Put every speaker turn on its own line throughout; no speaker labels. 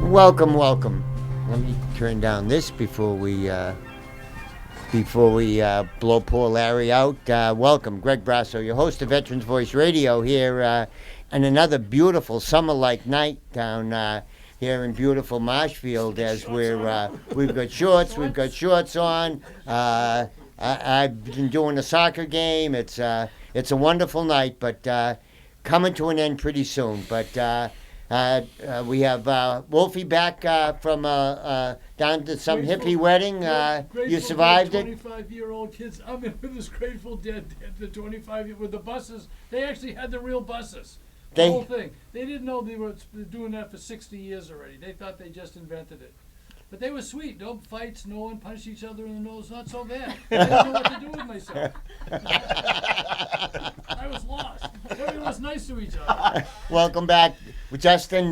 Welcome, welcome. Let me turn down this before we blow poor Larry out. Welcome, Greg Brasso, your host of Veterans Voice Radio here on another beautiful summer-like night down here in beautiful Marshfield. As we've got shorts on. I've been doing a soccer game. It's a wonderful night, but coming to an end pretty soon. But we have Wolfie back from down to some hippie wedding. You survived it.
25-year-old kids. I'm in with this Grateful Dead. The 25 with the buses. They actually had the real buses. The whole thing. They didn't know they were doing that for 60 years already. They thought they just invented it. But they were sweet. No fights. No one punched each other in the nose. Not so bad. I didn't know what to do with myself. I was lost. Everyone was nice to each other.
Welcome back. Justin,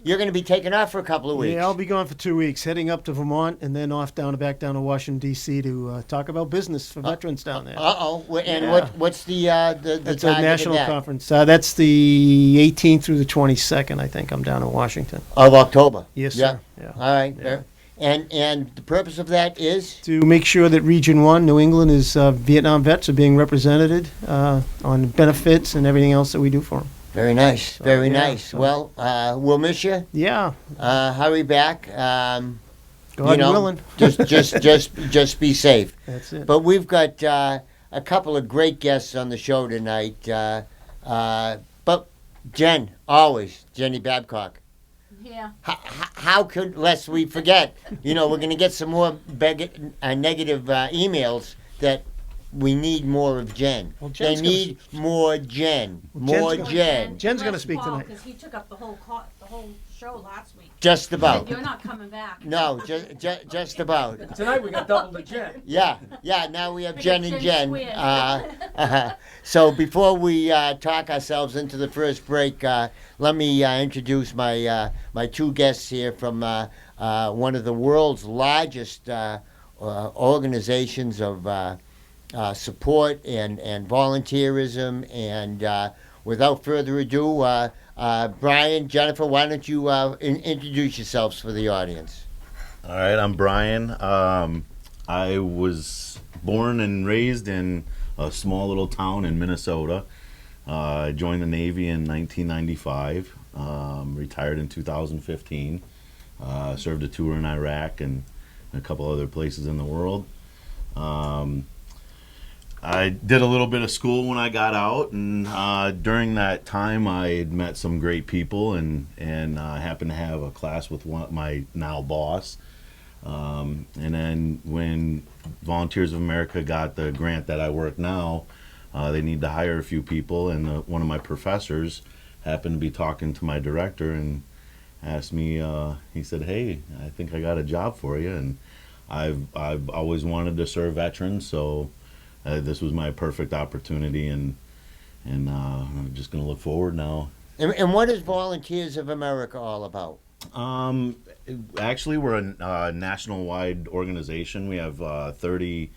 you're going to be taking off for a couple of weeks.
Yeah, I'll be gone for 2 weeks, heading up to Vermont and then back down to Washington, D.C. to talk about business for veterans down there.
And what's the
That's a national conference. That's the 18th through the 22nd, I think. I'm down in Washington.
Of October?
Yes, sir.
Yeah. All right. Yeah. And the purpose of that is?
To make sure that Region 1, New England, is Vietnam vets are being represented on benefits and everything else that we do for them.
Very nice. Very nice. Well, we'll miss you.
Yeah.
Hurry back.
God willing.
just be safe.
That's it.
But we've got a couple of great guests on the show tonight. But Jenny Babcock.
Yeah.
How could, lest we forget, we're going to get some more negative emails that we need more of Jen.
Well,
they need more Jen. More Jen.
Jen's going to speak tonight.
Because he took up the whole show last week.
Just about.
You're not coming back.
No, just about.
Tonight we got double the Jen.
Yeah. Now we have Jen and Jen. So before we talk ourselves into the first break, let me introduce my two guests here from one of the world's largest organizations of support and volunteerism. And without further ado, Brian, Jennifer, why don't you introduce yourselves for the audience?
All right, I'm Brian. I was born and raised in a small little town in Minnesota. I joined the Navy in 1995, retired in 2015, served a tour in Iraq and a couple other places in the world. I did a little bit of school when I got out, and during that time I had met some great people and happened to have a class with my now boss. And then when Volunteers of America got the grant that I work now, they need to hire a few people, and one of my professors happened to be talking to my director and asked me, he said, "Hey, I think I got a job for you," and I've always wanted to serve veterans, so this was my perfect opportunity, and I'm just going to look forward now.
And what is Volunteers of America all about?
Actually, we're a national-wide organization. We have 30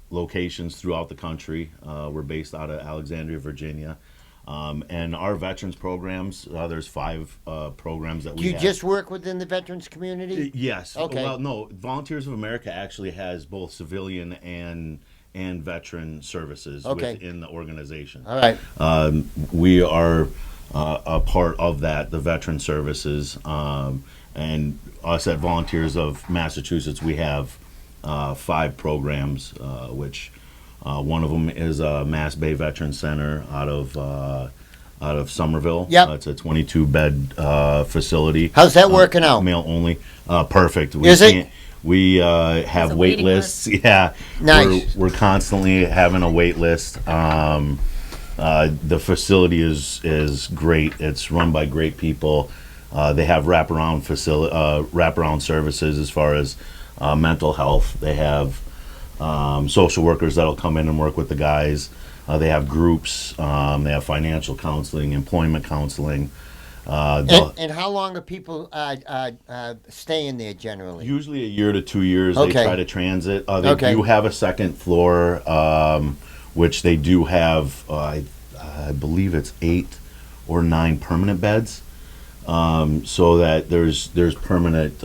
locations throughout the country. We're based out of Alexandria, Virginia. And our veterans programs, there's 5 programs that we have.
Do you just work within the veterans community?
Yes.
Okay.
Well, no, Volunteers of America actually has both civilian and veteran services within the organization.
All right.
We are a part of that, the veteran services. And us at Volunteers of Massachusetts, we have 5 programs, which one of them is a Mass Bay Veteran Center out of Somerville.
Yep.
It's a 22-bed facility.
How's that working out?
Male only. Perfect. We have wait lists. Yeah.
Nice.
We're constantly having a wait list. The facility is great. It's run by great people. They have wraparound services as far as mental health. They have social workers that'll come in and work with the guys. They have groups. They have financial counseling, employment counseling.
And how long are people staying there generally?
Usually a year to 2 years.
Okay.
They try to transit. They do have a second floor, which they do have, I believe it's 8 or 9 permanent beds. so that there's permanent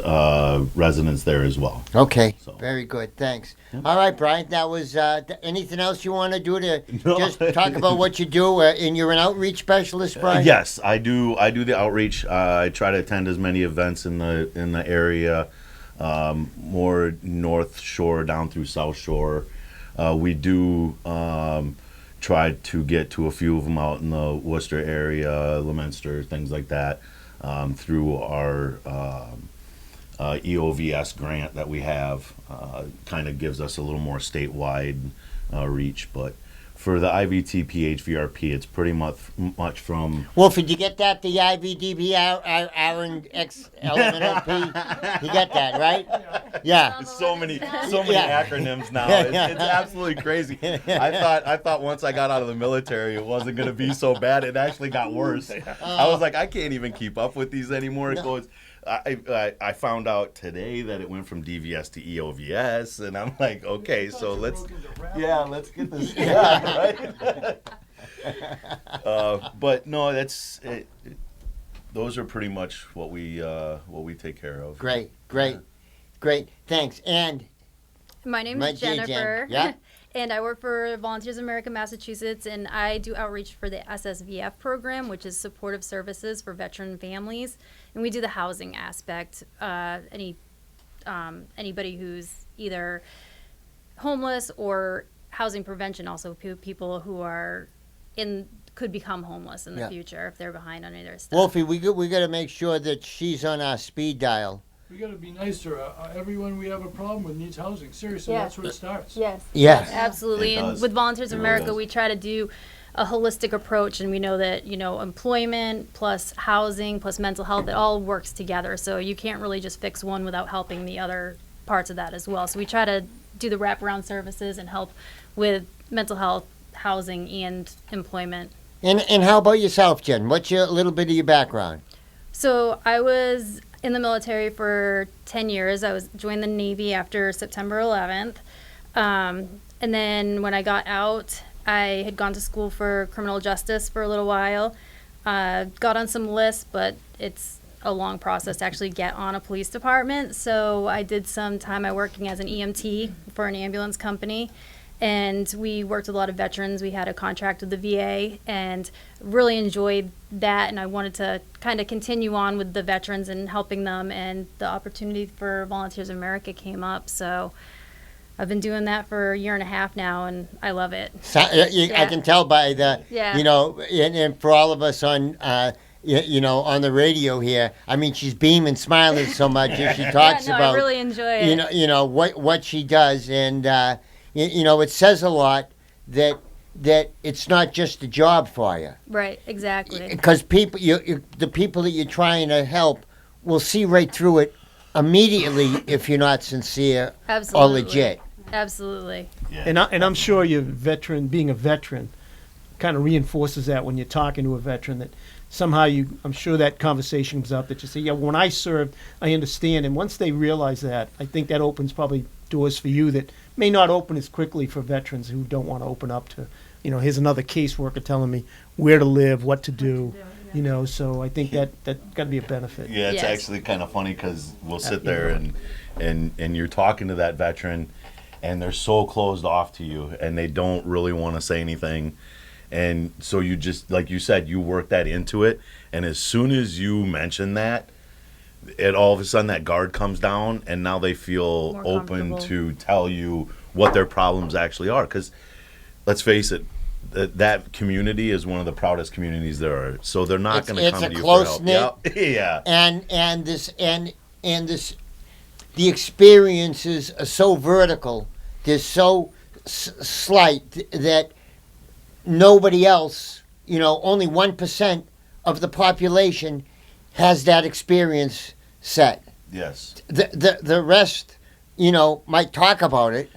residents there as well.
Okay,
So.
very good. Thanks. All right, Brian. That was anything else you want to do to
No.
just talk about what you do? And you're an outreach specialist, Brian.
Yes, I do. I do the outreach. I try to attend as many events in the area, more North Shore down through South Shore. We do try to get to a few of them out in the Worcester area, Leominster, things like that, through our EOVS grant that we have. Kind of gives us a little more statewide reach, but for the IVTP HVRP, it's pretty much from.
Wolf, did you get that? The IVDB, Aaron X Elemental P. You get that, right? Yeah.
So many
Yeah.
acronyms now.
Yeah.
It's absolutely crazy. I thought once I got out of the military, it wasn't going to be so bad. It actually got worse. I was like, I can't even keep up with these anymore. It goes. I found out today that it went from DVS to EOVS, and I'm like, okay, so let's get this. Yeah, right. But no, that's it. Those are pretty much what we take care of.
Great. Thanks. And
My name
My
is
Jen.
Jennifer.
Yeah.
And I work for Volunteers America Massachusetts, and I do outreach for the SSVF program, which is supportive services for veteran families. And we do the housing aspect. Anybody who's either homeless or housing prevention, also people who are could become homeless in the
Yeah.
future if they're behind on their stuff.
Wolfie, we got to make sure that she's on our speed dial.
We gotta be nice to her. Everyone we have a problem with needs housing. Seriously,
Yeah.
that's where it starts.
Yes.
Yes.
Absolutely.
It
And
does.
with Volunteers
It
of
really
America,
does.
we try to do a holistic approach, and we know that, employment plus housing plus mental health, it all works together. So you can't really just fix one without helping the other parts of that as well. So we try to do the wraparound services and help with mental health, housing, and employment.
And how about yourself, Jen? What's a little bit of your background?
So I was in the military for 10 years. I joined the Navy after September 11th. And then when I got out, I had gone to school for criminal justice for a little while. Got on some lists, but it's a long process to actually get on a police department. So I did some time working as an EMT for an ambulance company. And we worked with a lot of veterans. We had a contract with the VA and really enjoyed that. And I wanted to kind of continue on with the veterans and helping them. And the opportunity for Volunteers of America came up. So I've been doing that for a year and a half now, and I love it.
So, I
Yeah.
can tell by the,
Yeah.
and for all of us on, on the radio here, I mean, she's beaming, smiling so much as she talks
Yeah, no,
about,
I really enjoy it.
what she does, and it says a lot that it's not just a job for you,
Right, exactly.
because people, the people that you're trying to help will see right through it immediately if you're not sincere
Absolutely.
or legit.
Absolutely.
And I'm sure being a veteran, kind of reinforces that when you're talking to a veteran, that somehow I'm sure that conversation comes up that you say, yeah, when I served, I understand. And once they realize that, I think that opens probably doors for you that may not open as quickly for veterans who don't want to open up to, here's another caseworker telling me where to live, what to do, so I think that got to be a benefit.
Yeah, it's
Yes.
actually kind of funny because we'll sit there and you're talking to that veteran, and they're so closed off to you, and they don't really want to say anything. And so you just, like you said, you work that into it, and as soon as you mention that, all of a sudden that guard comes down, and now they feel
More
open
comfortable.
to tell you what their problems actually are. Because let's face it, that community is one of the proudest communities there are. So they're not going to
It's
come
a
to you for help.
close-knit-
Yep. Yeah.
and the experiences are so vertical, they're so slight that nobody else, only 1% of the population has that experience set.
Yes.
The rest, might talk about it,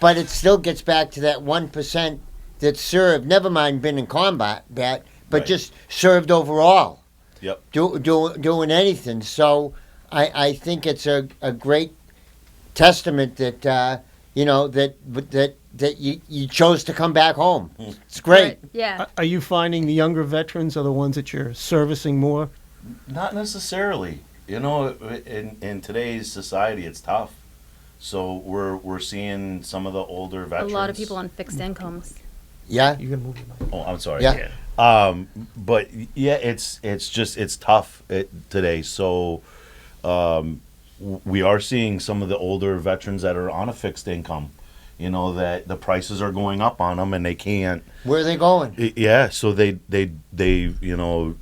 but it still gets back to that 1% that served, never mind been in combat, but
Right.
just served overall.
Yep.
Doing anything. So I think it's a great testament that that you chose to come back home. It's great.
Right, yeah.
Are you finding the younger veterans are the ones that you're servicing more?
Not necessarily. You know, in today's society, it's tough. So we're seeing some of the older
A
veterans.
lot of people on fixed incomes.
Yeah.
You're gonna move your mic.
Oh, I'm sorry.
Yeah.
But yeah, it's tough today. So we are seeing some of the older veterans that are on a fixed income. You know that the prices are going up on them, and they can't.
Where are they going?
Yeah, so they you know,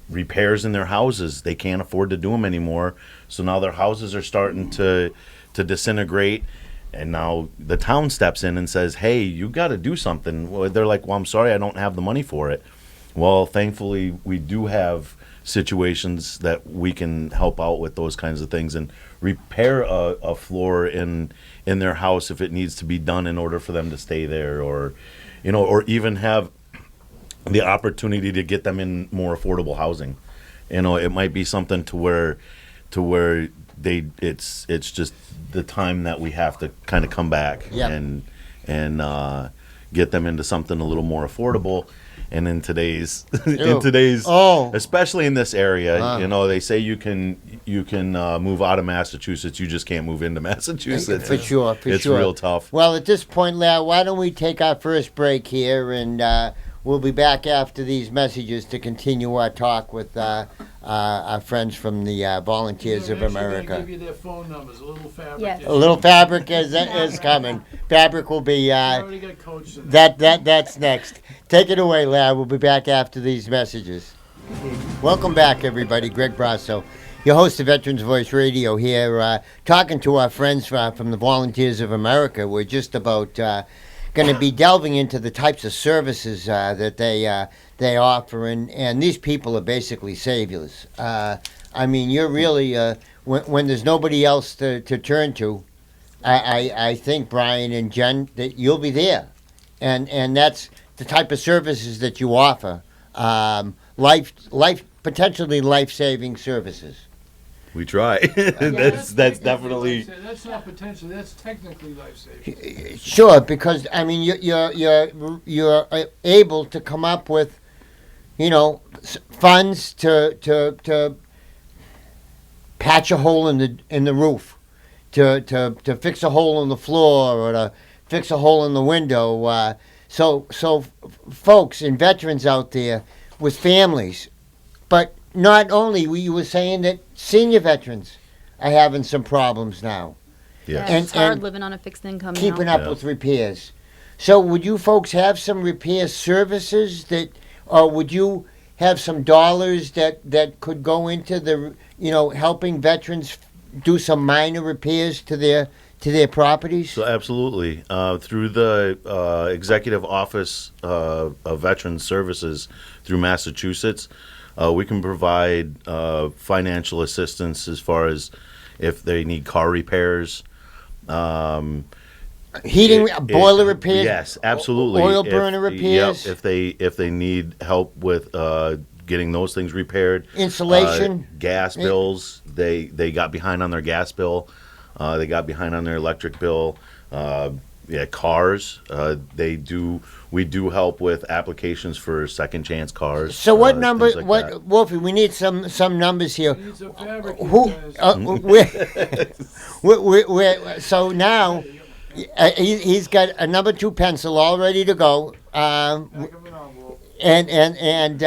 repairs in their houses, they can't afford to do them anymore. So now their houses are starting to disintegrate, and now the town steps in and says, "Hey, you got to do something." Well, they're like, "Well, I'm sorry, I don't have the money for it." Well, thankfully, we do have situations that we can help out with those kinds of things and repair a floor in their house if it needs to be done in order for them to stay there, or you know, or even have the opportunity to get them in more affordable housing. You know, it might be something to where it's just the time that we have to kind of come back
Yep.
and get them into something a little more affordable. And in today's
Ew.
in especially in this area,
Uh.
you know, they say you can move out of Massachusetts, you just can't move into Massachusetts.
For sure, for
it's
sure.
real tough.
Well, at this point, Larry, why don't we take our first break here, and we'll be back after these messages to continue our talk with our friends from the Volunteers of
They're actually gonna
America.
give you their phone numbers, a little fabric.
Yes.
issue.
A little fabric is coming. Fabric will be
I already got coached in that.
that's next. Take it away, Larry. We'll be back after these messages. Welcome back, everybody. Greg Brasso, your host of Veterans Voice Radio here, talking to our friends from the Volunteers of America. We're just about going to be delving into the types of services that they offer, and these people are basically saviors. I mean, you're really when there's nobody else to turn to. I think, Brian and Jen, that you'll be there, and that's the type of services that you offer. Potentially life-saving services.
We try. that's definitely.
That's not potentially. That's technically life-saving.
Sure, because I mean you're able to come up with, you know, funds to patch a hole in the roof, to fix a hole in the floor, or to fix a hole in the window. So folks and veterans out there with families, but not only, you were saying that senior veterans are having some problems now,
Yes.
Yeah,
And-
it's hard
and
living on a fixed income
keeping
now.
up
Yeah.
with repairs. So would you folks have some repair services or would you have some dollars that could go into helping veterans do some minor repairs to their properties?
So absolutely, through the Executive Office of Veterans Services through Massachusetts, we can provide financial assistance as far as if they need car repairs.
Heating, boiler repairs?
Yes, absolutely.
Oil burner repairs?
Yep, if they need help with getting those things repaired.
Insulation?
Gas bills. They got behind on their gas bill. They got behind on their electric bill. Cars. We do help with applications for second chance cars.
So what number?
things like that.
Wolfie? We need some numbers here.
We need some fabric. you
Who?
guys.
So now he's got a number 2 pencil all ready to go.
Back of an envelope.
And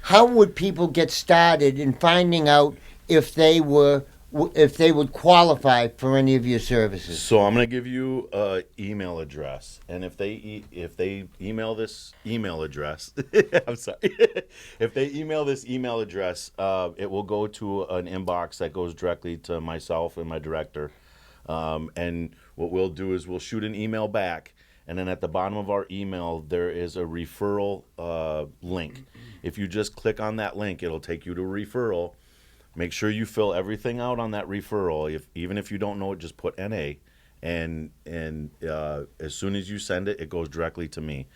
how would people get started in finding out if they would qualify for any of your services?
So I'm going to give you an email address, and if they email this email address, I'm sorry, if they email this email address, it will go to an inbox that goes directly to myself and my director. And what we'll do is we'll shoot an email back, and then at the bottom of our email there is a referral link. If you just click on that link, it'll take you to a referral. Make sure you fill everything out on that referral. Even if you don't know it, just put NA, and as soon as you send it, it goes directly to me.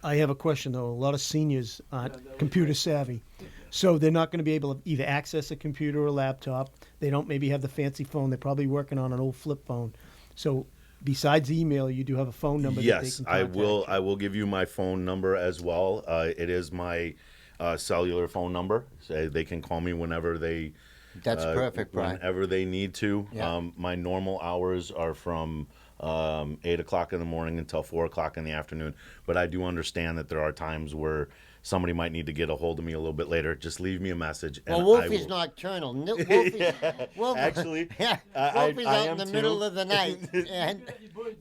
I have a question, though. A lot of seniors aren't computer savvy, so they're not going to be able to either access a computer or a laptop. They don't maybe have the fancy phone. They're probably working on an old flip phone. So besides email, you do have a phone number that they
Yes,
can
I
contact
will.
you.
I will give you my phone number as well. It is my cellular phone number. So they can call me whenever they
That's perfect, Brian.
whenever they need to.
Yeah.
My normal hours are from 8 o'clock in the morning until 4 o'clock in the afternoon. But I do understand that there are times where somebody might need to get a hold of me a little bit later. Just leave me a message. And
Well, Wolfie's nocturnal. Wolfie,
Actually,
yeah, Wolfie's
I
out in
am
the
too.
middle of the night. And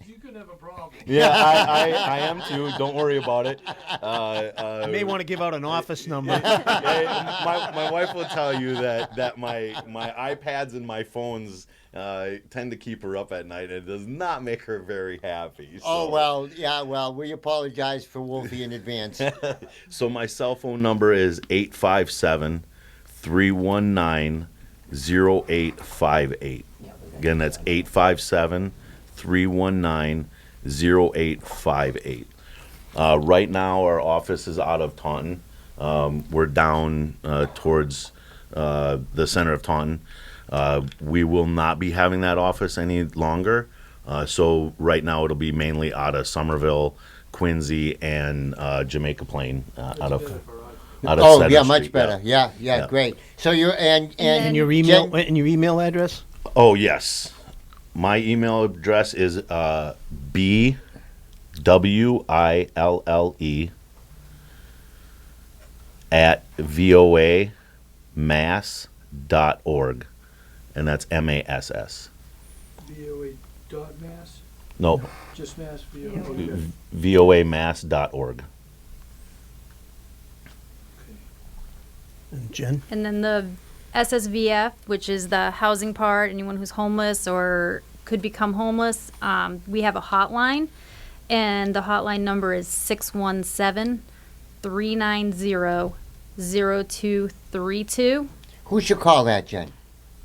You could have a problem.
Yeah, I am too. Don't worry about it.
I may want to give out an office number.
My wife will tell you that my iPads and my phones tend to keep her up at night. It does not make her very happy.
oh
So-
well, yeah, well, we apologize for Wolfie in advance.
So my cell phone number is 857-319-0858. Again, that's 857-319-0858. Right now, our office is out of Taunton. We're down towards the center of Taunton. We will not be having that office any longer. So right now, it'll be mainly out of Somerville, Quincy, and Jamaica Plain. Out of
Oh
Center
yeah, much
Street,
better. Yeah,
Yeah.
great. So you're and
And your email
Jen-
and your email address?
Oh yes, my email address is BWILLE at voamass.org, and that's MASS.
VOA.mass,
No,
just mass, VOA.
voamass.org.
And Jen?
And then the SSVF, which is the housing part, anyone who's homeless or could become homeless, we have a hotline, and the hotline number is 617-390-0232.
who should call that, Jen?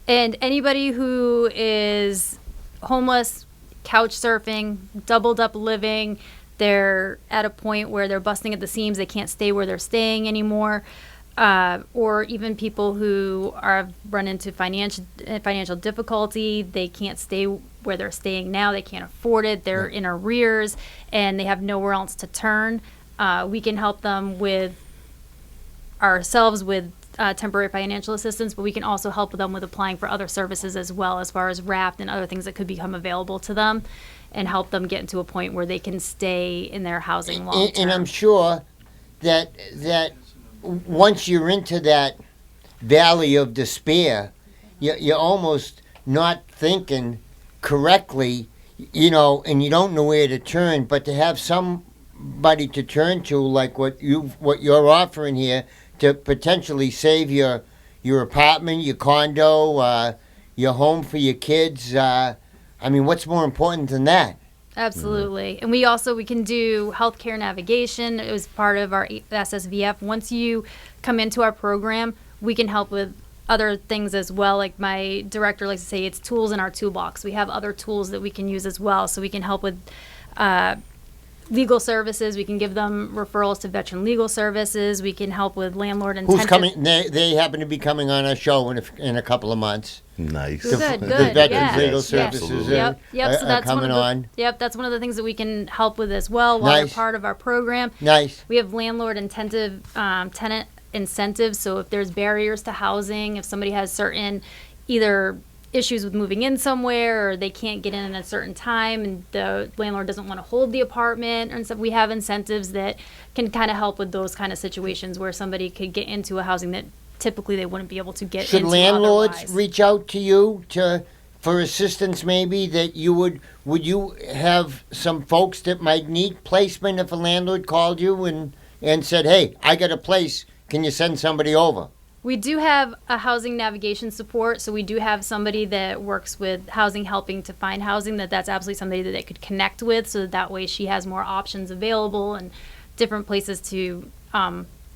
And anybody who is homeless, couch surfing, doubled up living, they're at a point where they're busting at the seams, they can't stay where they're staying anymore, or even people who are run into financial difficulty, they can't stay where they're staying now, they can't afford it, they're in arrears, and they have nowhere else to turn. We can help them with temporary financial assistance, but we can also help them with applying for other services as well, as far as RAPT and other things that could become available to them, and help them get into a point where they can stay in their housing long term.
And I'm sure that once you're into that valley of despair, you're almost not thinking correctly, and you don't know where to turn. But to have somebody to turn to, like what you're offering here, to potentially save your apartment, your condo, your home for your kids. What's more important than that?
Absolutely. And we can do healthcare navigation. It was part of our SSVF. Once you come into our program, we can help with other things as well. Like my director likes to say, it's tools in our toolbox. We have other tools that we can use as well. So we can help with legal services. We can give them referrals to veteran legal services. We can help with landlord and
Who's
tenant.
coming? They happen to be coming on our show in a couple of months.
Nice.
Good,
The
good.
Veterans
Yeah.
Legal
Yes,
Services
absolutely.
are,
Yep. So
are
that's one
coming
of the,
on.
Yep, that's one of the things that we can help with as well while
Nice.
they're part of our program.
Nice.
We have landlord and tenant incentives. So if there's barriers to housing, if somebody has certain either issues with moving in somewhere, or they can't get in at a certain time, and the landlord doesn't want to hold the apartment and stuff, we have incentives that can kind of help with those kind of situations where somebody could get into a housing that typically they wouldn't be able to get
Should
into
landlords
otherwise.
reach out to you for assistance? Maybe that you would you have some folks that might need placement if a landlord called you and said, "Hey, I got a place. Can you send somebody over?"
We do have a housing navigation support, so we do have somebody that works with housing, helping to find housing. That's absolutely somebody that they could connect with, so that way she has more options available and different places to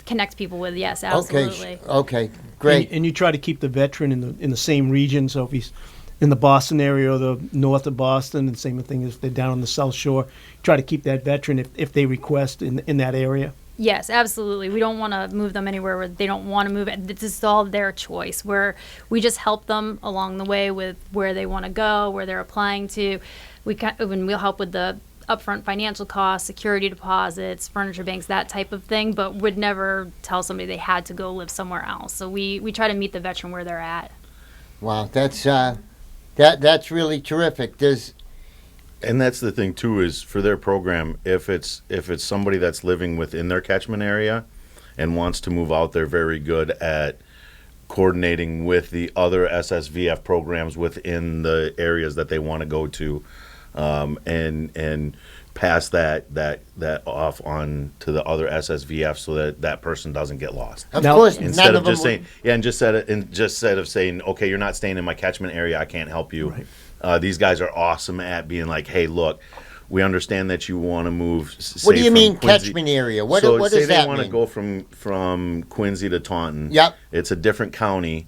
connect people with. Yes, absolutely.
Okay. Great.
And you try to keep the veteran in the same region. So if he's in the Boston area or the north of Boston, and same thing if they're down on the South Shore, try to keep that veteran if they request in that area.
Yes, absolutely. We don't want to move them anywhere where they don't want to move. This is all their choice. We just help them along the way with where they want to go, where they're applying to. We'll help with the upfront financial costs, security deposits, furniture banks, that type of thing, but would never tell somebody they had to go live somewhere else. So we try to meet the veteran where they're at.
Wow, that's really terrific.
And that's the thing too, is for their program, if it's somebody that's living within their catchment area and wants to move out, they're very good at coordinating with the other SSVF programs within the areas that they want to go to, and pass that off on to the other SSVF so that person doesn't get lost.
Of
Now-
course,
Instead
none
of
of them
just saying, instead of saying, okay, you're not staying in my catchment area, I can't help you.
Right.
These guys are awesome at being like, hey, look, we understand that you want to move.
What do
say,
you
from
mean
Quincy-
catchment area? What
so
what
say
does
they
that
want to
mean?
go from Quincy to Taunton.
Yep.
It's a different county.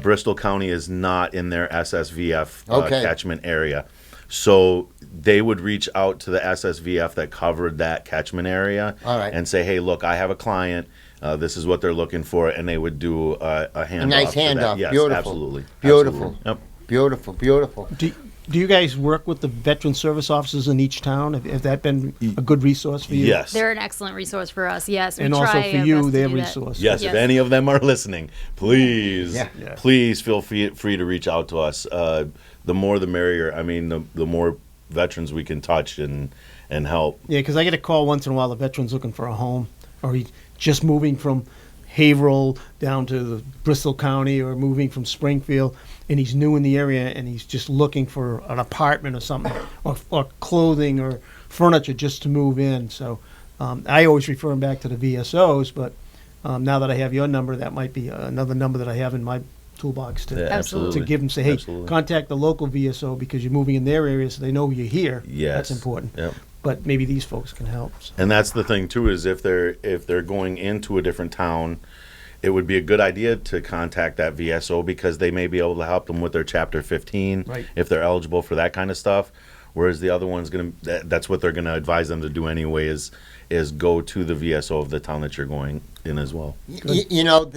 Bristol County is not in their SSVF
Okay.
catchment area. So they would reach out to the SSVF that covered that catchment area
All right.
and say, hey, look, I have a client. This is what they're looking for. And they would do a handoff.
A nice
to that.
handoff.
Yes,
Beautiful.
absolutely.
Beautiful.
Absolutely. Yep.
Beautiful, beautiful.
Do you guys work with the veteran service officers in each town? Have that been a good resource for you?
Yes.
They're an excellent resource for us. Yes, we
And
try
also
our
for
best
you,
to
they're
do that.
resource.
Yes,
Yes.
if any of them are listening, please,
Yeah.
Yeah.
please feel free to reach out to us. The more the merrier. I mean, the more veterans we can touch and help.
Yeah, because I get a call once in a while. The veteran's looking for a home, or he's just moving from Haverhill down to the Bristol County, or moving from Springfield, and he's new in the area, and he's just looking for an apartment or something, or clothing or furniture just to move in. So I always refer him back to the VSOs, but now that I have your number, that might be another number that I have in my toolbox
Yeah,
to
Absolutely.
give them, say, hey,
Absolutely.
contact the local VSO because you're moving in their area, so they know you're here.
Yes.
That's important.
Yep.
But maybe these folks can help. So.
And that's the thing too, is if they're going into a different town, it would be a good idea to contact that VSO because they may be able to help them with their Chapter 15
Right.
if they're eligible for that kind of stuff. Whereas the other one's that's what they're gonna advise them to do anyway, is go to the VSO of the town that you're going in as well.
You know,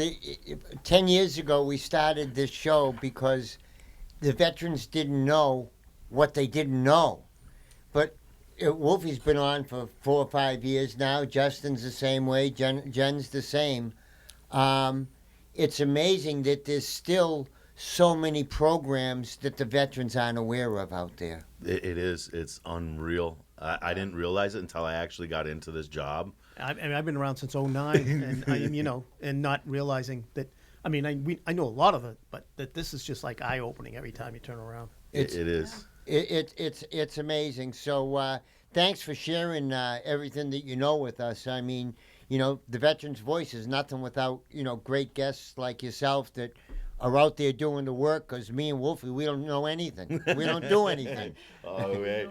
10 years ago we started this show because the veterans didn't know what they didn't know. But Wolfie's been on for 4 or 5 years now. Justin's the same way. Jen's the same. It's amazing that there's still so many programs that the veterans aren't aware of out there.
It is. It's unreal. I didn't realize it until I actually got into this job.
I've been around since '09, and and not realizing that. I mean, I know a lot of it, but that this is just like eye opening every time you turn around.
It is.
It's amazing. So thanks for sharing everything that you know with us. I mean, the Veterans Voice is nothing without great guests like yourself that are out there doing the work. Because me and Wolfie, we don't know anything. We don't do anything,
Oh, wait.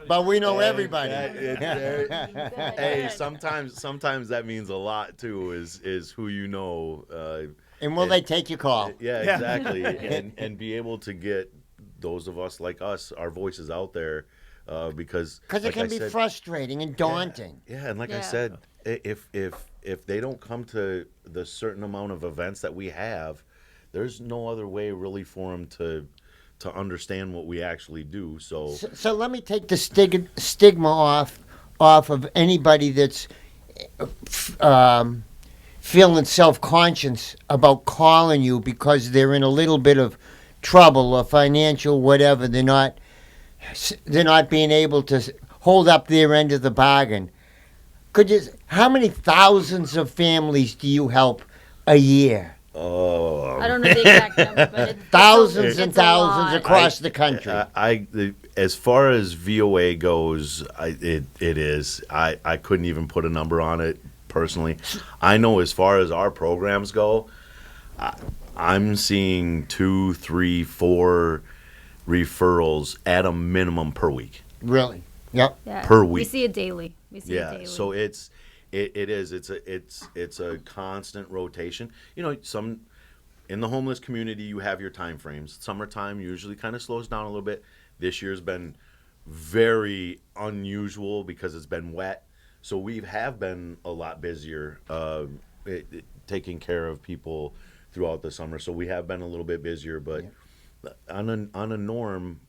but we know everybody.
Hey, sometimes that means a lot too. Is who you know.
And will they take your call?
Yeah, exactly. and be able to get those of us like us, our voices out there, because
Because it
like
can
I
be
said,
frustrating and daunting.
Yeah, and like I
Yeah.
said, if they don't come to the certain amount of events that we have, there's no other way really for them to understand what we actually do. So
So let me take the stigma off of anybody that's feeling self-conscious about calling you because they're in a little bit of trouble or financial whatever. They're not being able to hold up their end of the bargain. How many thousands of families do you help a year?
I don't know the exact number, but it's
Thousands
a
and thousands
lot.
across the country.
As far as VOA goes, it is. I couldn't even put a number on it personally. I know as far as our programs go, I'm seeing 2, 3, 4 referrals at a minimum per week.
Really? Yep.
Yeah.
per
We
week.
see it daily. We see it
Yeah,
daily.
so it's a constant rotation. Some in the homeless community you have your time frames. Summertime usually kind of slows down a little bit. This year's been very unusual because it's been wet, so we have been a lot busier taking care of people throughout the summer. So we have been a little bit busier, but on a norm,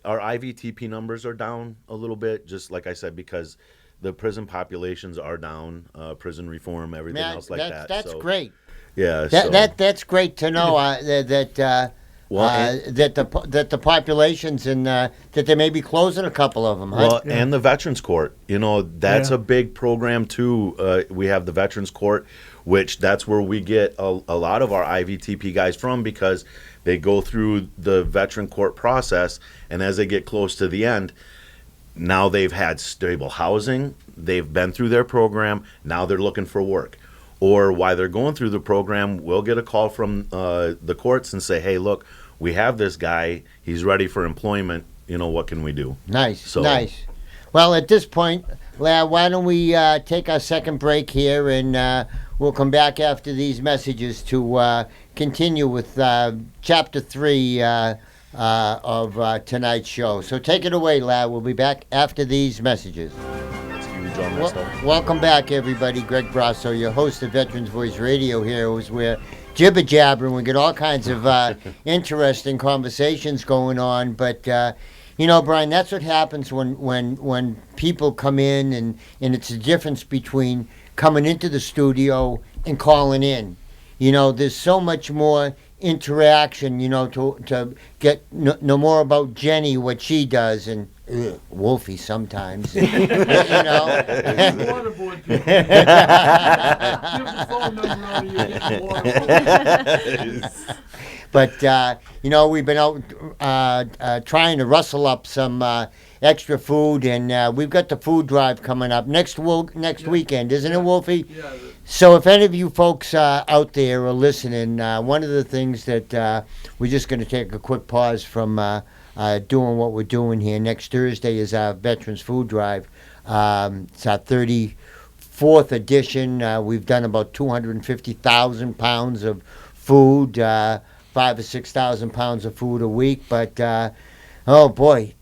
our IVTP numbers are down a little bit, just like I said, because the prison populations are down, prison reform, everything
Man,
else like that.
that's
So,
great.
Yeah.
That's great to know
Well,
that the populations and that they may be closing a couple of them. Huh?
Well, and the Veterans Court, that's
Yeah.
a big program too. We have the Veterans Court, which that's where we get a lot of our IVTP guys from, because they go through the Veteran Court process, and as they get close to the end, now they've had stable housing, they've been through their program, now they're looking for work. Or while they're going through the program, we'll get a call from the courts and say, hey, look, we have this guy, he's ready for employment, what can we do?
Nice. Well, at this point, why don't we take our second break here, and we'll come back after these messages to continue with Chapter 3 of tonight's show. So take it away, lad. We'll be back after these messages.
That's huge on this stuff.
Welcome back, everybody. Greg Brasso, your host of Veterans Voice Radio here, is where jibber jabber, and we get all kinds of interesting conversations going on. But Brian, that's what happens when people come in, and it's the difference between coming into the studio and calling in. There's so much more interaction, to get know more about Jenny, what she does, and Wolfie sometimes.
Waterboard people. Give the phone number out, or you get the waterboard.
But we've been out trying to rustle up some extra food, and we've got the food drive coming up next weekend, isn't it, Wolfie?
Yeah.
So if any of you folks out there are listening, one of the things that we're just going to take a quick pause from doing what we're doing here. Next Thursday is our Veterans Food Drive. It's our 34th edition. We've done about 250,000 pounds of food, 5,000 or 6,000 pounds of food a week. But, oh boy,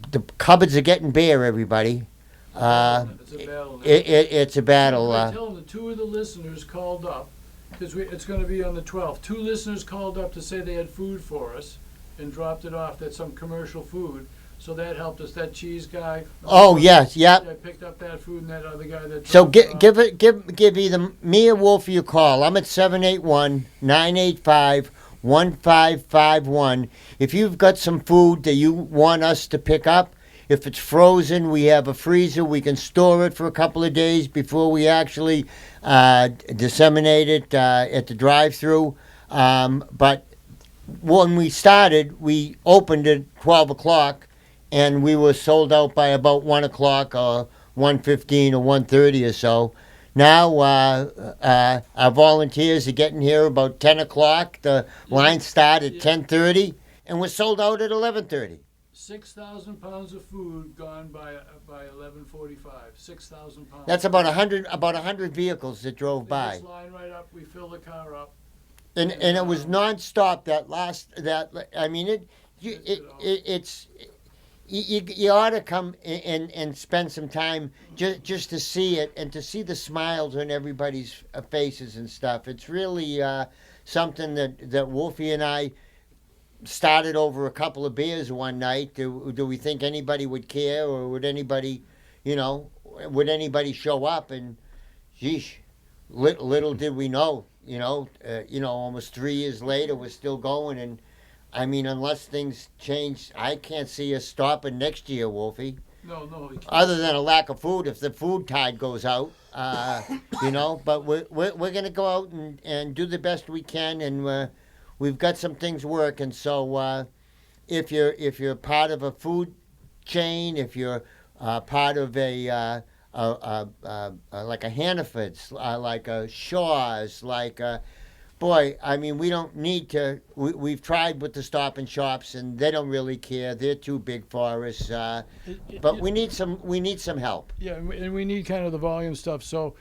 the cupboards are getting bare, everybody.
It's a battle now.
It's a battle.
I tell them that two of the listeners called up, because it's going to be on the 12th. Two listeners called up to say they had food for us and dropped it off. That's some commercial food. So that helped us. That cheese guy.
Oh, yes, yep.
I picked up that food, and that other guy that.
So
dropped it off.
give either me or Wolfie a call. I'm at 781-985-1551. If you've got some food that you want us to pick up, if it's frozen, we have a freezer. We can store it for a couple of days before we actually disseminate it at the drive-through. But when we started, we opened at 12 o'clock, and we were sold out by about 1 o'clock or 1:15 or 1:30 or so. Now our volunteers are getting here about 10 o'clock. The lines start at 10:30, and we're sold out at 11:30.
6,000 pounds of food gone by 11:45. 6,000 pounds.
That's about 100 vehicles that drove
They
by.
just line right up. We fill the car up.
And it was nonstop. You ought to come and spend some time just to see it and to see the smiles on everybody's faces and stuff. It's really something that Wolfie and I started over a couple of beers one night. Do we think anybody would care, or would anybody show up? And sheesh, little did we know. Almost 3 years later, we're still going. And I mean, unless things change, I can't see us stopping next year, Wolfie.
No, you can't.
Other than a lack of food, if the food tide goes out, But we're gonna go out and do the best we can, and we've got some things working. So if you're part of a food chain, if you're part of a like a Hannaford's, like a Shaw's, like a, boy, I mean, we don't need to. We've tried with the Stop and Shops, and they don't really care. They're too big for us. But we need some help.
Yeah, and we need kind of the volume stuff. So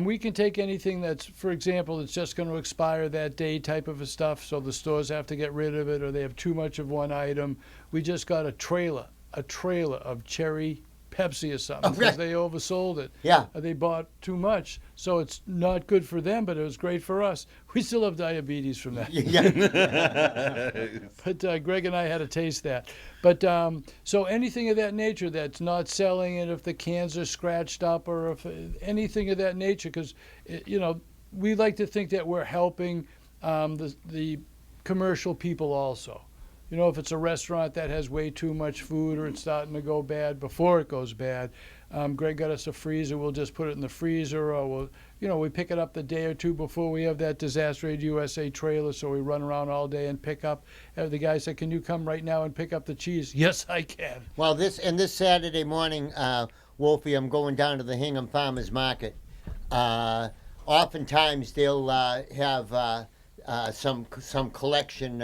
we can take anything that's, for example, it's just going to expire that day type of a stuff. So the stores have to get rid of it, or they have too much of one item. We just got a trailer of cherry Pepsi or something because they oversold it.
Yeah.
They bought too much, so it's not good for them, but it was great for us. We still have diabetes from that.
Yeah.
But Greg and I had to taste that. But so anything of that nature that's not selling it, if the cans are scratched up or if anything of that nature, because, we like to think that we're helping the commercial people also. If it's a restaurant that has way too much food or it's starting to go bad before it goes bad, Greg got us a freezer. We'll just put it in the freezer, or we pick it up the day or two before we have that Disaster Aid USA trailer. So we run around all day and pick up. The guy said, "Can you come right now and pick up the cheese?" Yes, I can.
Well, this Saturday morning, Wolfie, I'm going down to the Hingham Farmers Market. Oftentimes they'll have some collection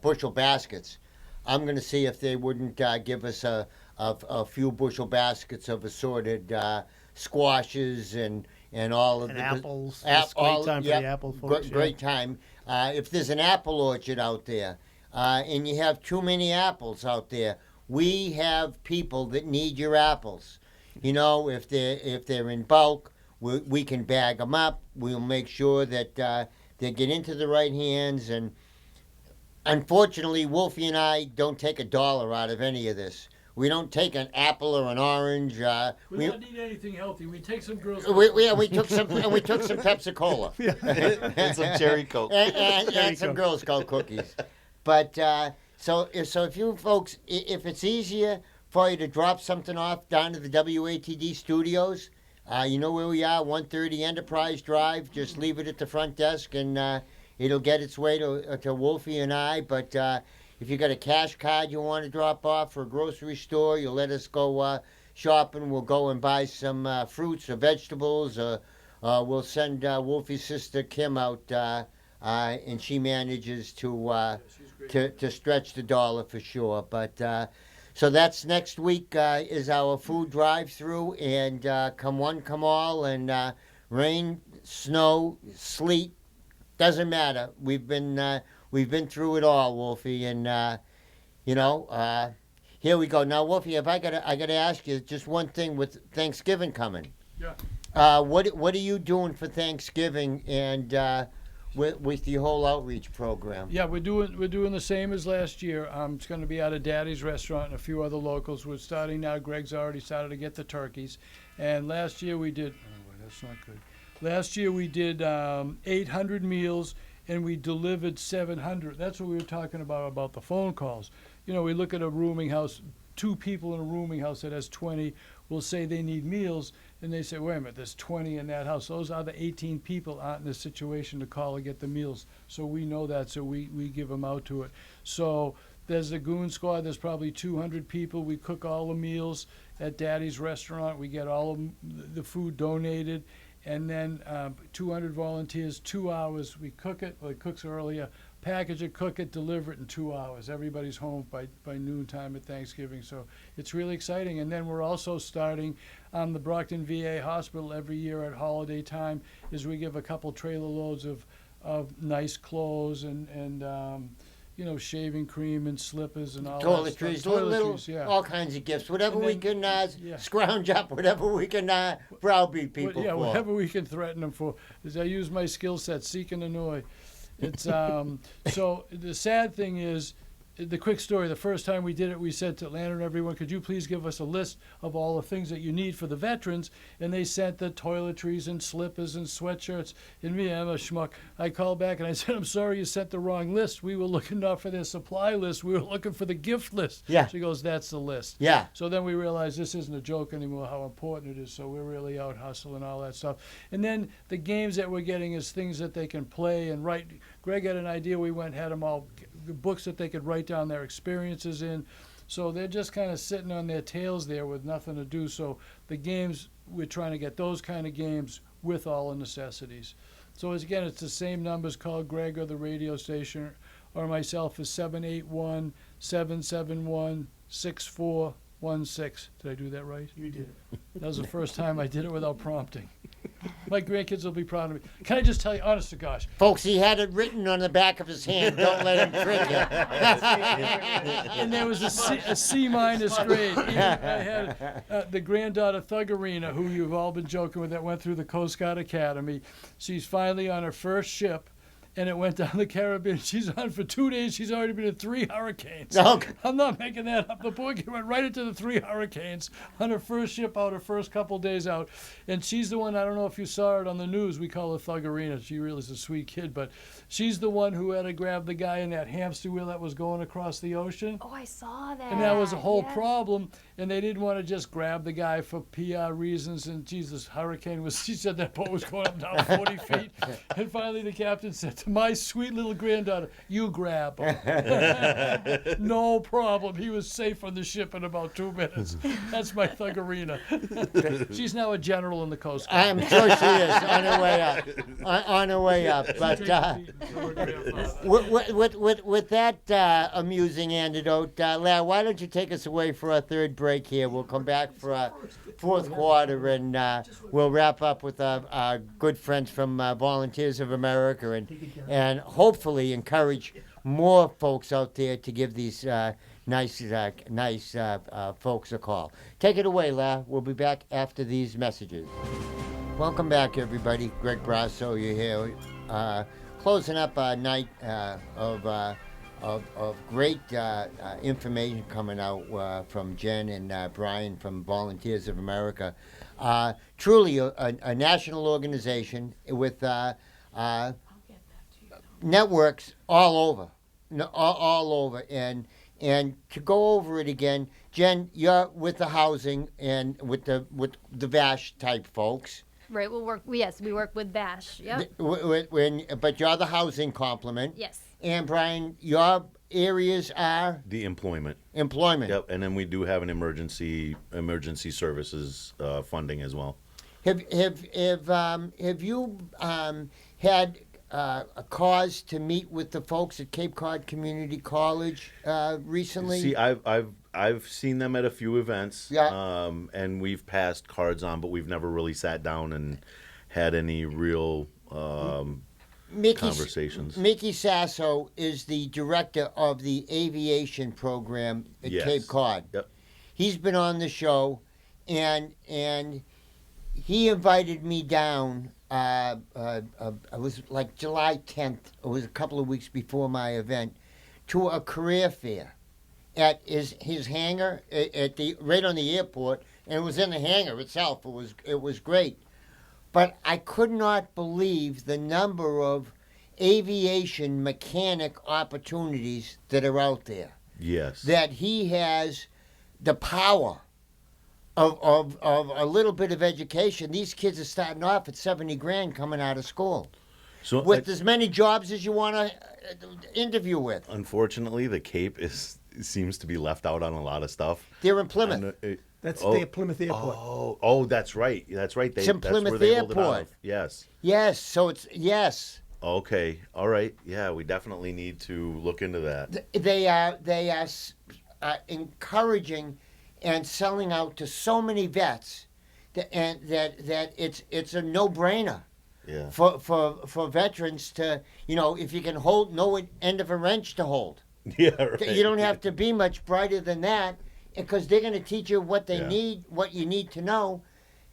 bushel baskets. I'm going to see if they wouldn't give us a few bushel baskets of assorted squashes and all of
And
the
apples. It's a great time for the apple folks.
Great time. If there's an apple orchard out there, and you have too many apples out there, we have people that need your apples. If they're in bulk, we can bag them up. We'll make sure that they get into the right hands. And unfortunately, Wolfie and I don't take $1 out of any of this. We don't take an apple or an orange.
We don't need anything healthy. We take some girls.
We took some Pepsi Cola
And some cherry Coke.
and some Girl Scout cookies. But so if you folks, if it's easier for you to drop something off down to the WATD studios, you know where we are, 130 Enterprise Drive. Just leave it at the front desk, and it'll get its way to Wolfie and I. But if you got a cash card you want to drop off for a grocery store, you'll let us go shopping. We'll go and buy some fruits or vegetables. We'll send Wolfie's sister Kim out, and she manages to stretch the dollar for sure. But so that's next week is our food drive-through, and come one, come all, and rain, snow, sleet, doesn't matter. We've been through it all, Wolfie, and here we go. Now, Wolfie, I gotta ask you just one thing with Thanksgiving coming.
Yeah.
What are you doing for Thanksgiving and with the whole outreach program?
Yeah, we're doing the same as last year. It's going to be out of Daddy's Restaurant and a few other locals. We're starting now. Greg's already started to get the turkeys, and last year we did. Oh, wait, that's not good. Last year we did 800 meals, and we delivered 700. That's what we were talking about the phone calls. We look at a rooming house. 2 people in a rooming house that has 20 will say they need meals, and they say, wait a minute, there's 20 in that house. Those other 18 people aren't in a situation to call and get the meals. So we know that, so we give them out to it. So there's a goon squad. There's probably 200 people. We cook all the meals at Daddy's Restaurant. We get all of the food donated. And then 200 volunteers, 2 hours. We cook it. Well, it cooks earlier. Package it, cook it, deliver it in 2 hours. Everybody's home by noontime at Thanksgiving. So it's really exciting. And then we're also starting the Brockton VA Hospital every year at holiday time is we give a couple trailer loads of nice clothes and shaving cream and slippers and all that stuff.
Toiletries, little
yeah.
all kinds of gifts. Whatever
And
we
then-
can scrounge up, whatever we can browbeat people for.
Whatever we can threaten them for. Is I use my skill set, seek and annoy. It's so the sad thing is, the quick story, the first time we did it, we said to Atlanta and everyone, could you please give us a list of all the things that you need for the veterans? And they sent the toiletries and slippers and sweatshirts. And me, I'm a schmuck. I called back and I said, I'm sorry you sent the wrong list. We were looking not for their supply list. We were looking for the gift list.
Yeah.
She goes, that's the list.
Yeah.
So then we realized this isn't a joke anymore, how important it is. So we're really out hustling all that stuff. And then the games that we're getting is things that they can play and write. Greg had an idea. We had them all books that they could write down their experiences in. So they're just kind of sitting on their tails there with nothing to do. So the games, we're trying to get those kind of games with all the necessities. So again, it's the same numbers. Call Greg or the radio station or myself is 781-771-6416. Did I do that right?
You did it.
That was the first time I did it without prompting. My grandkids will be proud of me. Can I just tell you, honest to gosh,
Folks, he had it written on the back of his hand. Don't let him trick you.
and there was a C minus grade. Even I had the granddaughter Thuggerina, who you've all been joking with, that went through the Coast Guard Academy. She's finally on her first ship, and it went down the Caribbean. She's on for 2 days. She's already been in 3 hurricanes.
Oh.
I'm not making that up. The poor kid went right into the 3 hurricanes on her first ship out, her first couple days out. And she's the one, I don't know if you saw it on the news, we call her Thuggerina. She really is a sweet kid, but she's the one who had to grab the guy in that hamster wheel that was going across the ocean.
Oh, I saw that.
And that was a whole
yeah.
problem, and they didn't want to just grab the guy for PR reasons. And Jesus, hurricane was. She said that boat was going up down 40 feet, and finally the captain said to my sweet little granddaughter, "You grab him." No problem. He was safe on the ship in about 2 minutes. That's my Thuggerina. She's now a general in the Coast Guard.
I'm sure she is on her way up. On her way up. But with that amusing anecdote, Lau, why don't you take us away for our third break here? We'll come back for our fourth quarter, and we'll wrap up with our good friends from Volunteers of America, and hopefully encourage more folks out there to give these nice folks a call. Take it away, Lau. We'll be back after these messages. Welcome back, everybody. Greg Brasso, you're here. Closing up a night of great information coming out from Jen and Brian from Volunteers of America. Truly a national organization with networks all over, all over, and to go over it again, Jen, you're with the housing and with the VASH type folks.
Right, we'll work. Yes, we work with VASH. Yep.
But you're the housing complement.
Yes.
And Brian, your areas are
The employment.
employment.
Yep, and then we do have an emergency services funding as well.
Have you had a cause to meet with the folks at Cape Cod Community College recently?
See, I've seen them at a few events,
Yeah.
and we've passed cards on, but we've never really sat down and had any real conversations.
Mickey Sasso is the director of the aviation program at
Yes.
Cape Cod.
Yep.
He's been on the show, and he invited me down. It was like July 10th. It was a couple of weeks before my event, to a career fair at his hangar at the right on the airport, and it was in the hangar itself. It was great, but I could not believe the number of aviation mechanic opportunities that are out there.
Yes.
That he has the power of a little bit of education. These kids are starting off at 70 grand coming out of school
So
with as many jobs as you want to interview with.
unfortunately, the Cape seems to be left out on a lot of stuff.
They're in Plymouth.
That's
Oh.
the Plymouth Airport.
Oh, that's right. That's right.
It's in
That's where
Plymouth
they hold it out
Airport.
of. Yes.
Yes, so it's yes.
Okay. All right. Yeah, we definitely need to look into that.
They are encouraging and selling out to so many vets that it's a no-brainer
Yeah.
for veterans to, if you can hold no end of a wrench to hold.
Yeah. Right.
You don't have to be much brighter than that, because they're going to teach you what they
Yeah.
need, what you need to know.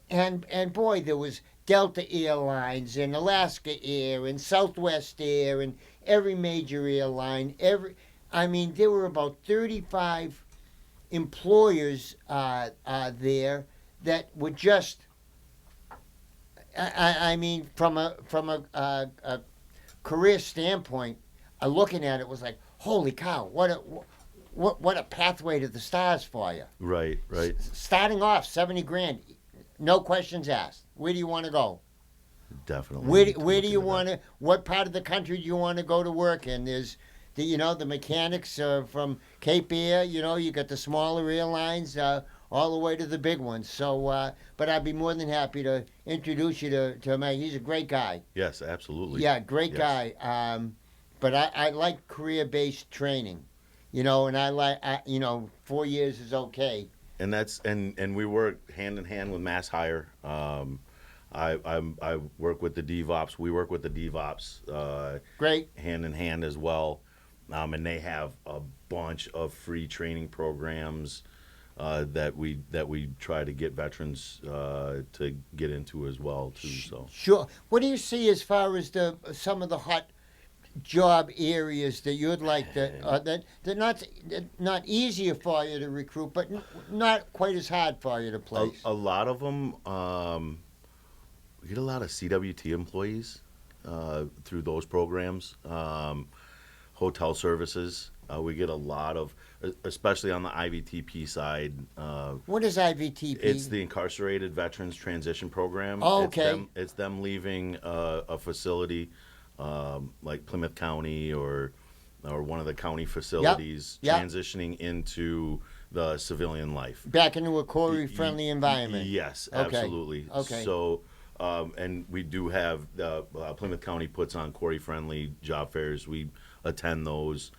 And boy, there was Delta Airlines and Alaska Air and Southwest Air and every major airline. There were about 35 employers there that were just. From a career standpoint, looking at it was like, holy cow! What a pathway to the stars for you.
Right. Right.
Starting off 70 grand, no questions asked. Where do you want to go?
Definitely.
Where do you want to? What part of the country do you want to go to work in? There's the mechanics from Cape Air. You got the smaller airlines all the way to the big ones. So, but I'd be more than happy to introduce you to Mike. He's a great guy.
Yes, absolutely.
Yeah, great
Yes.
guy. But I like career-based training. And I like 4 years is okay.
And that's and we work hand in hand with Mass Hire. I work with the DevOps. We work with the DevOps
Great.
hand in hand as well, and they have a bunch of free training programs that we try to get veterans to get into as well too. So
Sure. What do you see as far as some of the hot job areas that you'd like that not easier for you to recruit, but not quite as hard for you to place?
a lot of them, we get a lot of CWT employees through those programs. Hotel services, we get a lot of, especially on the IVTP side.
What is IVTP?
It's the Incarcerated Veterans Transition Program.
Oh, okay.
It's them leaving a facility like Plymouth County or one of the county facilities,
Yep.
transitioning into the civilian life.
Back into a Corey-friendly environment.
Yes,
Okay.
absolutely.
Okay.
So, and we do have Plymouth County puts on Corey-friendly job fairs. We attend those.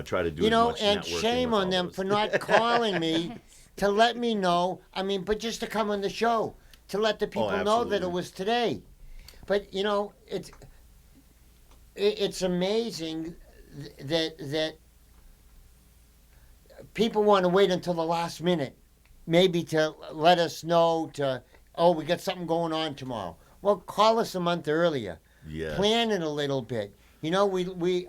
Try to do
You
as
know,
much
and
networking
shame
with
on
all
them
those.
for not calling me to let me know. I mean, but just to come on the show to let the people know that it
absolutely.
was today. But you know, it's amazing that people want to wait until the last minute, maybe to let us know we got something going on tomorrow. Well, call us a month earlier.
Yes.
Plan it a little bit. You know,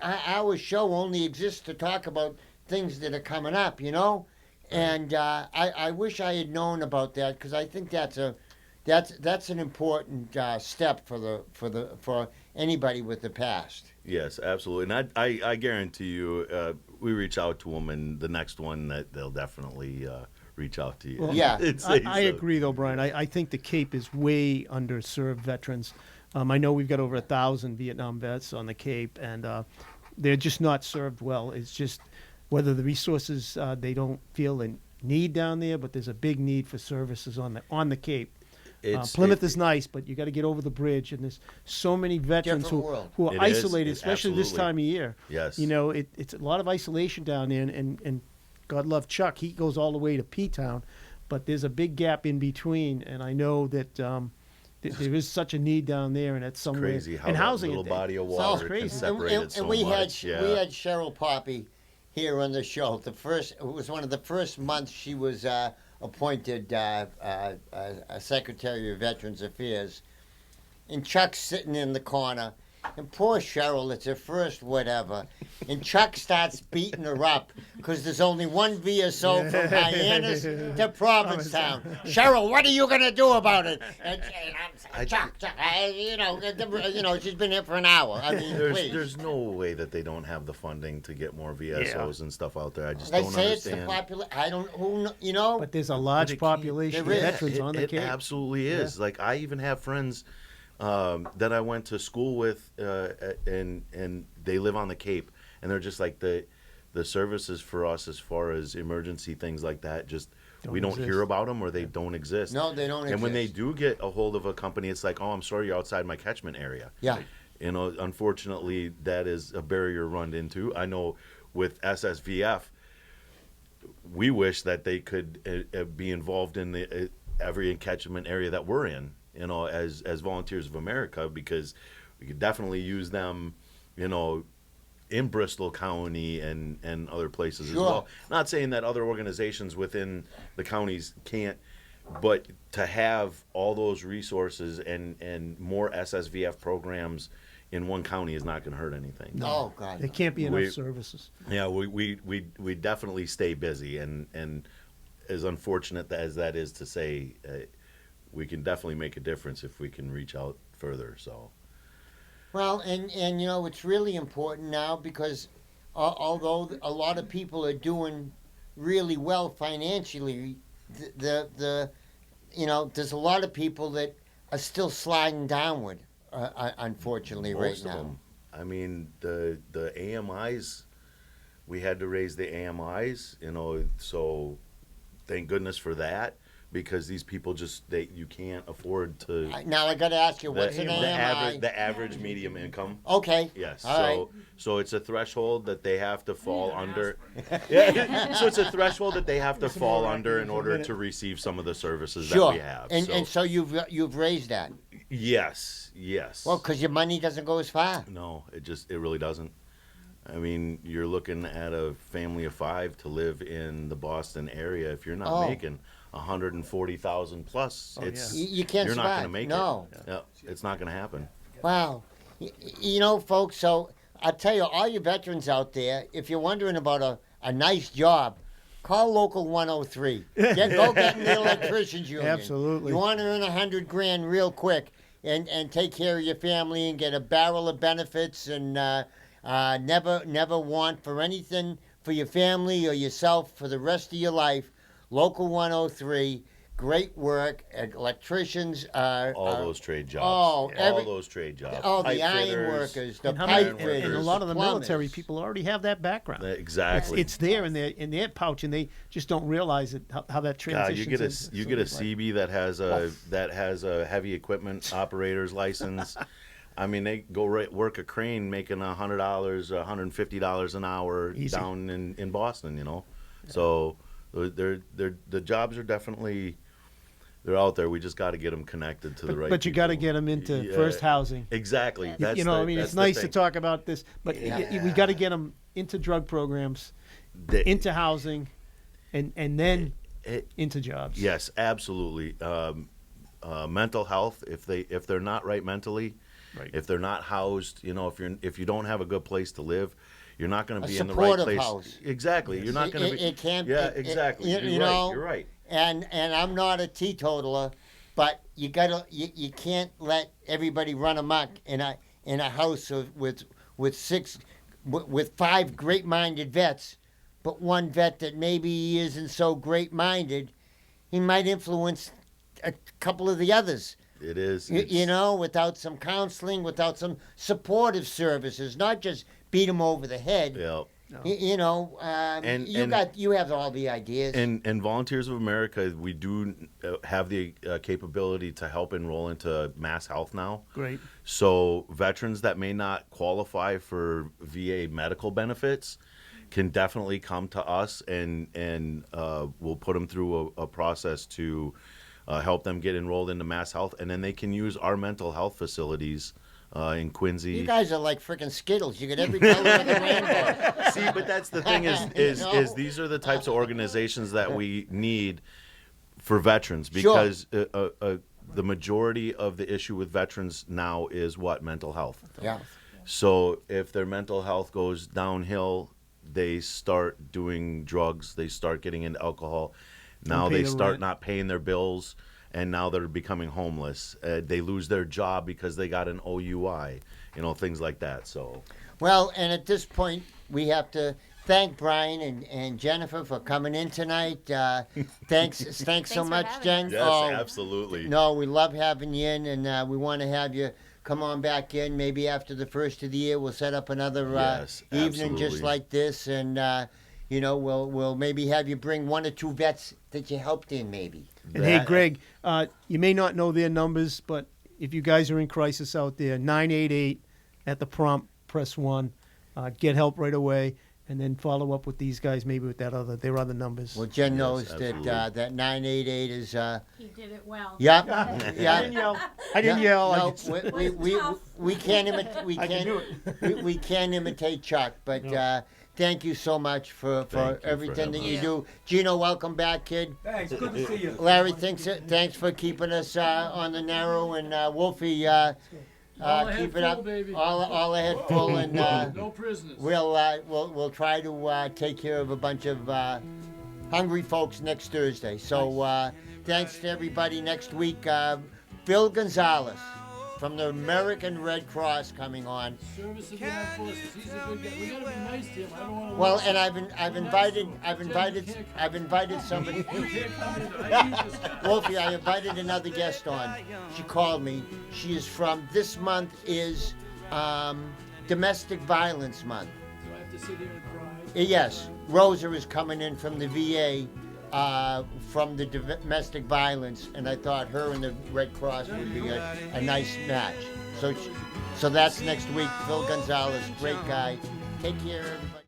our show only exists to talk about things that are coming up. You know, and I wish I had known about that because I think that's an important step for anybody with the past.
Yes, absolutely. And I guarantee you, we reach out to them, and the next one that they'll definitely reach out to you.
Well,
Yeah.
I agree, though, Brian. I think the Cape is way underserved veterans. I know we've got over 1,000 Vietnam vets on the Cape, and they're just not served well. It's just whether the resources they don't feel a need down there, but there's a big need for services on the Cape. Plymouth is nice, but you got to get over the bridge, and there's so many veterans
Different world.
who are
It is.
isolated,
It-
especially this
absolutely.
time of year.
Yes.
You know, it's a lot of isolation down there, and God love Chuck, he goes all the way to P-Town, but there's a big gap in between, and I know that there is such a need down there, and it's somewhere.
Crazy how
and
that
housing
little
it-
body of
sounds
water can
crazy.
separate it so
we
much.
had Cheryl Poppy here on the show. It was one of the first months she was appointed Secretary of Veterans Affairs, and Chuck's sitting in the corner. And poor Cheryl, it's her first whatever. And Chuck starts beating her up because there's only one VSO from Hyannis to Provincetown. Cheryl, what are you going to do about it? And I'm saying, Chuck, she's been here for an hour. I mean, please.
There's no way that they don't have the funding to get more VSOs and stuff out there. I just
They
don't
say it's the
understand.
popular. I don't. Who know?
But there's a large
But it
population of
there is.
veterans on the
It
Cape.
absolutely is. Like I even have friends that I went to school with, and they live on the Cape, and they're just like the services for us as far as emergency things like that. Just we don't
exist.
hear about them or they don't exist.
No, they don't
And when they
exist.
do get a hold of a company, it's like, oh, I'm sorry, you're outside my catchment area.
Yeah.
You know, unfortunately, that is a barrier run into. I know with SSVF, we wish that they could be involved in the every catchment area that we're in. You know, as Volunteers of America, because we could definitely use them. You know, in Bristol County and other places as
Sure.
well. Not saying that other organizations within the counties can't, but to have all those resources and more SSVF programs in one county is not going to hurt anything.
Oh God.
There can't be enough
We-
services.
Yeah, we definitely stay busy, and as unfortunate as that is to say, we can definitely make a difference if we can reach out further. So
Well, and you know it's really important now because although a lot of people are doing really well financially, the there's a lot of people that are still sliding downward, unfortunately,
most
right
of
now.
them. I mean, the AMIs, we had to raise the AMIs. You know, so thank goodness for that. Because these people you can't afford to.
Now I got to ask you, what's an AMI?
The average medium income.
Okay.
Yes.
All
So it's a threshold that they have to fall under. Yeah. So it's a threshold that they have to fall under in order to receive some of the services
Sure.
that we have.
And so you've raised that.
Yes.
Well, because your money doesn't go as far.
No, it really doesn't. I mean, you're looking at a family of 5 to live in the Boston area. If you're not
Oh.
making 140,000 plus, it's
You can't
you're not
survive.
going to make
No.
it. Yeah, it's not going to happen.
Wow. You know, folks, so I'll tell you, all you veterans out there, if you're wondering about a nice job, call Local 103. Go get in the electricians union.
Absolutely.
You want to earn $100,000 real quick and take care of your family and get a barrel of benefits and never want for anything for your family or yourself for the rest of your life. Local 103. Great work. Electricians are
All those trade jobs.
Oh,
all those trade jobs.
Oh, the
Pipe
iron
fitters.
workers, the
And, how
pipe
many,
fitters,
and a lot of the military
plumbers.
people already have that background.
Exactly.
It's there in their pouch, and they just don't realize it how that transitions.
You get a CB that has a heavy equipment operator's license. I mean, they go work a crane making $100, $150 an hour
Easy.
down in Boston. You know, so the jobs are definitely they're out there. We just got to get them connected to the right.
But you got to
people.
get them into
Yeah,
first housing.
Exactly. That's
I mean,
that's
it's
the
nice to
thing.
talk about this, but we got to get them into drug programs, into housing, and then
It-
into jobs.
Yes, absolutely. Mental health. If they're not right mentally,
Right.
if they're not housed, if you don't have a good place to live, you're not going to
A
be in the right
supportive
place.
house.
Exactly. You're not going to be.
It can't.
Yeah,
it-
exactly.
you
You're
know,
right. You're right.
And I'm not a teetotaler, but you can't let everybody run amok in a house with 5 great-minded vets, but one vet that maybe isn't so great-minded, he might influence a couple of the others.
It is.
You know, without some counseling, without some supportive services, not just beat them over the head.
Yeah.
You know, you have all the ideas.
And Volunteers of America, we do have the capability to help enroll into Mass Health now.
Great.
So veterans that may not qualify for VA medical benefits can definitely come to us, and we'll put them through a process to help them get enrolled into Mass Health, and then they can use our mental health facilities in Quincy.
You guys are like freaking Skittles. You get every color in the rainbow.
See, but that's the thing is
You know?
these are the types of organizations that we need for veterans, because the majority of the issue with veterans now is what? Mental health.
Yeah.
So if their mental health goes downhill, they start doing drugs, they start getting into alcohol. Now
pay
they
the
start
rent.
not paying their bills, and now they're becoming homeless. They lose their job because they got an OUI, things like that. So
Well, and at this point, we have to thank Brian and Jennifer for coming in tonight. Thanks so
for
much,
having
Jen.
us.
yes,
Oh,
absolutely.
No, we love having you in, and we want to have you come on back in. Maybe after the first of the year, we'll set up another
Yes,
evening just
absolutely.
like this, and we'll maybe have you bring 1 or 2 vets that you helped in, maybe.
And hey, Greg, you may not know their numbers, but if you guys are in crisis out there, 988 at the prompt, press 1. Get help right away, and then follow up with these guys, maybe with their other numbers.
Well, Jen
Yes,
knows
absolutely.
that 988 is.
He did it well.
Yep.
I didn't
Yeah.
yell. I didn't yell. I
No,
just-
we can't imitate. We
I can do
can't. We can't imitate Chuck, but thank you so much for
Thank you for
everything that
having
you
us.
do. Gino, welcome back, kid.
Thanks. Good to see you.
Larry, thanks for keeping us on the narrow, and Wolfie,
All ahead
keep it
full,
up.
baby.
All ahead full, and
No prisoners.
we'll try to take care of a bunch of hungry folks next Thursday. So thanks to everybody. Next week, Phil Gonzalez from the American Red Cross coming on.
Service of the Armed Forces. He's a good guy. We gotta be nice to him. I don't want to.
Well, and I've invited somebody.
You can't come in. I need this guy.
Wolfie, I invited another guest on. She called me. She is from, this month is Domestic Violence Month.
Do I have to sit here and cry?
Yes, Rosa is coming in from the VA from the domestic violence, and I thought her and the Red Cross would be a nice match. So that's next week. Phil Gonzalez, great guy. Take care, everybody.